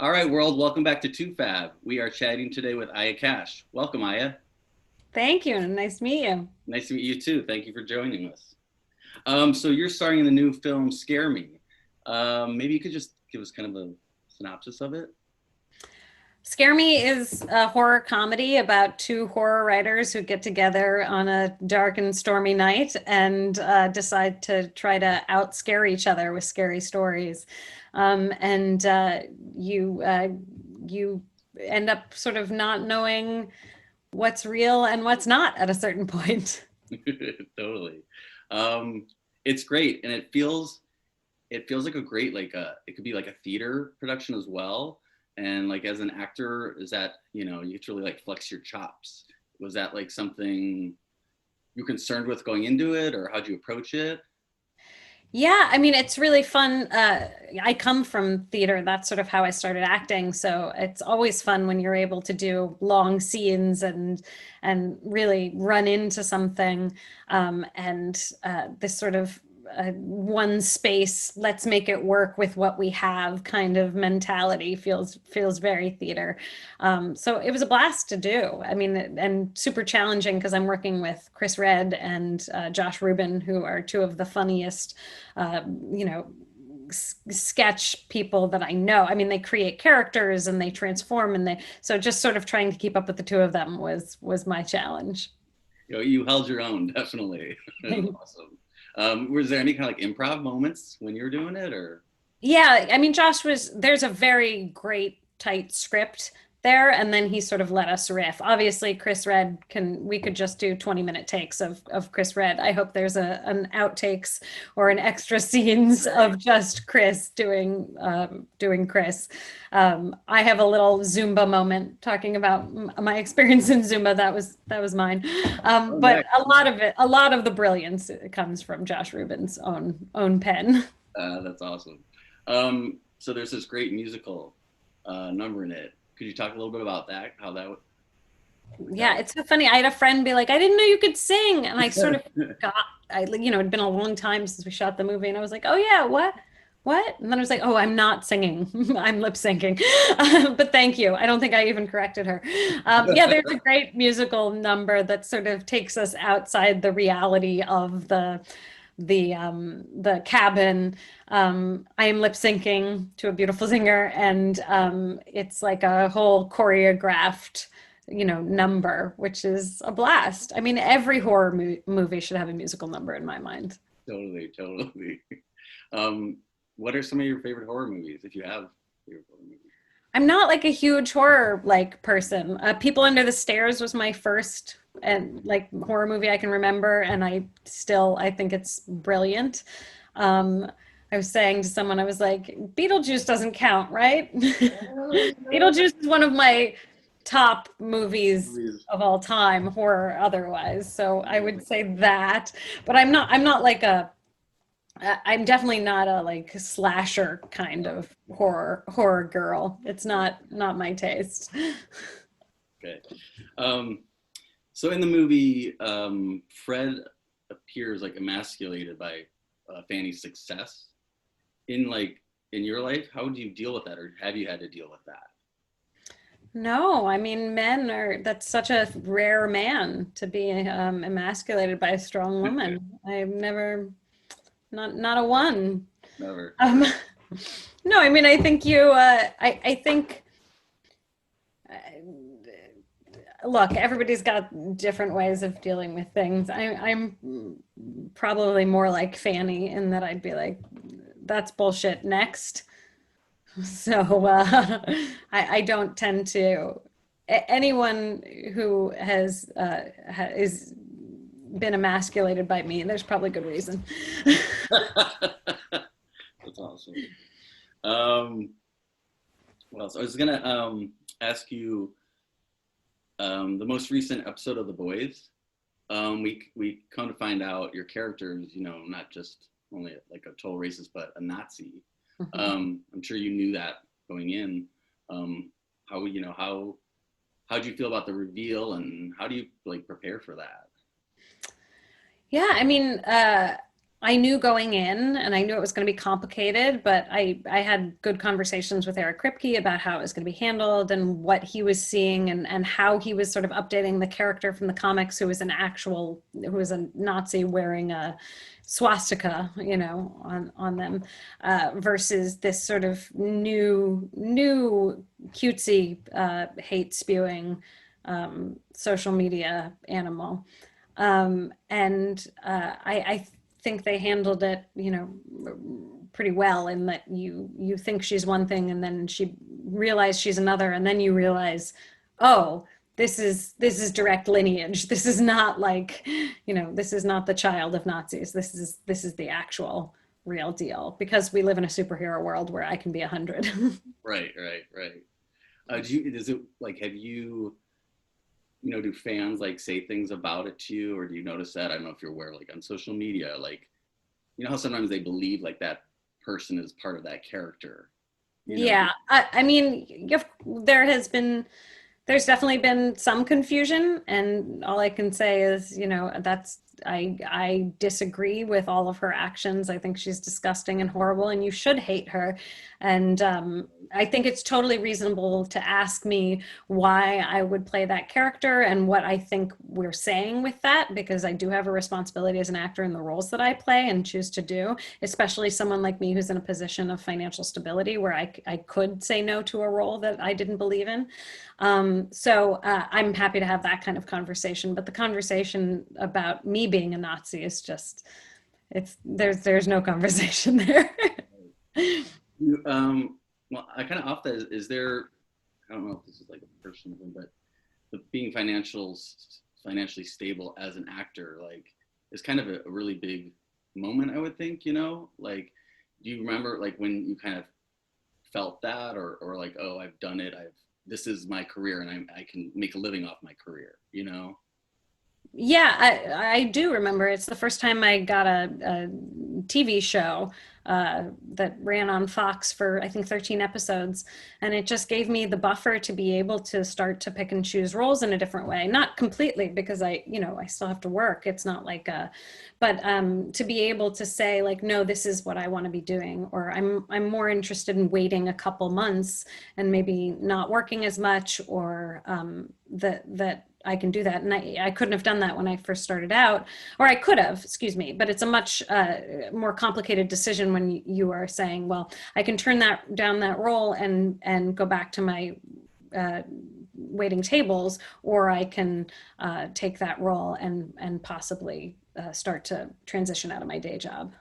All right, world, welcome back to toofab. We are chatting today with Aya Cash. Welcome, Aya. Thank you. Nice to meet you. Nice to meet you too. Thank you for joining us. So you're starring in the new film Scare Me. Maybe you could just give us kind of a synopsis of it. Scare Me is a horror comedy about two horror writers who get together on a dark and stormy night and decide to try to out scare each other with scary stories. And you end up sort of not knowing what's real and what's not at a certain point. Totally. Um, it's great, and it feels like a great it could be like a theater production as well. And like as an actor, is that you get to really like flex your chops? Was that like something you're concerned with going into it, or how'd you approach it? Yeah, I mean, it's really fun. I come from theater. That's sort of how I started acting. So it's always fun when you're able to do long scenes and really run into something. This sort of one space, let's make it work with what we have kind of mentality feels very theater. So it was a blast to do. I mean, and super challenging because I'm working with Chris Red and Josh Ruben, who are two of the funniest uh, you know, sketch people that I know. I mean, they create characters and they transform and so just sort of trying to keep up with the two of them was my challenge. You held your own, definitely. Awesome. Was there any kind of like improv moments when you were doing it, or? Yeah, I mean, there's a very great tight script there, and then he sort of let us riff. Obviously, we could just do 20-minute takes of Chris Red. I hope there's an outtakes or an extra scenes of just Chris doing Chris. I have a little Zumba moment talking about my experience in Zumba. That was mine. Oh, But nice. a lot of the brilliance comes from Josh Rubin's own pen. That's awesome. So there's this great musical number in it. Could you talk a little bit about that? How that worked Yeah, out? it's so funny. I had a friend be like, I didn't know you could sing. And I sort of forgot. It'd been a long time since we shot the movie. And I was like, oh, yeah, what? What? And then I was like, oh, I'm not singing. I'm lip syncing. But thank you. I don't think I even corrected her. Yeah, there's a great musical number that sort of takes us outside the reality of the cabin. I am lip syncing to a beautiful singer, and it's like a whole choreographed, number, which is a blast. I mean, every horror movie should have a musical number in my mind. Totally, totally. Um, what are some of your favorite horror movies, if you have favorite horror movies? I'm not like a huge horror like person. People Under the Stairs was my first and like horror movie I can remember, and I think it's brilliant. Um, I was saying to someone, I was like, Beetlejuice doesn't count, right? Beetlejuice is one of my top movies Movies. of all time, horror otherwise. So I would say that, but I'm not like I'm definitely not a like slasher kind of horror girl. It's not my taste. Okay. Um, so in the movie, Fred appears like emasculated by Fanny's success. In your life, how do you deal with that, or have you had to deal with that? No, I mean that's such a rare man to be emasculated by a strong woman. I've never not a one. Never. Um, no, I mean I think I think look, everybody's got different ways of dealing with things. I'm probably more like Fanny in that I'd be like, that's bullshit. Next. So I don't tend to. Anyone who is been emasculated by me, there's probably good reason. That's awesome. Um, well, so I was gonna ask you the most recent episode of The Boys. We come to find out your character is, not just only like a total racist, but a Nazi. I'm sure you knew that going in. How do you feel about the reveal, and how do you like prepare for that? Yeah, I mean, I knew going in, and I knew it was going to be complicated, but I had good conversations with Eric Kripke about how it was going to be handled and what he was seeing, and how he was sort of updating the character from the comics who was a Nazi wearing a swastika, on them, versus this sort of new cutesy, hate spewing, social media animal. And I think they handled it, pretty well, in that you think she's one thing and then she realizes she's another, and then you realize, oh, this is direct lineage. This is not like, this is not the child of Nazis. This is the actual real deal, because we live in a superhero world where I can be 100. Right, right, right. Does it like, have you, do fans like say things about it to you, or do you notice that? I don't know if you're aware, like on social media, like, how sometimes they believe like that person is part of that character, Yeah, I mean, there's definitely been some confusion, and all I can say is, that's I disagree with all of her actions. I think she's disgusting and horrible, and you should hate her. And I think it's totally reasonable to ask me why I would play that character and what I think we're saying with that, because I do have a responsibility as an actor in the roles that I play and choose to do, especially someone like me who's in a position of financial stability where I could say no to a role that I didn't believe in. So I'm happy to have that kind of conversation, but the conversation about me being a Nazi is just, there's no conversation there. Well, I kind of off that, is there, I don't know if this is like a personal thing, but being financially stable as an actor, like, is kind of a really big moment, I would think, like, do you remember like when you kind of felt that, or like, oh, I've done it, this is my career, and I can make a living off my career, Yeah, I do remember. It's the first time I got a TV show that ran on Fox for, I think, 13 episodes. And it just gave me the buffer to be able to start to pick and choose roles in a different way. Not completely, because I still have to work. It's not like but to be able to say, like, no, this is what I want to be doing, or I'm more interested in waiting a couple months and maybe not working as much, or that I can do that. And I couldn't have done that when I first started out, or I could have, excuse me, but it's a much more complicated decision when you are saying, well, I can turn down that role and go back to my waiting tables, or I can take that role and possibly start to transition out of my day job.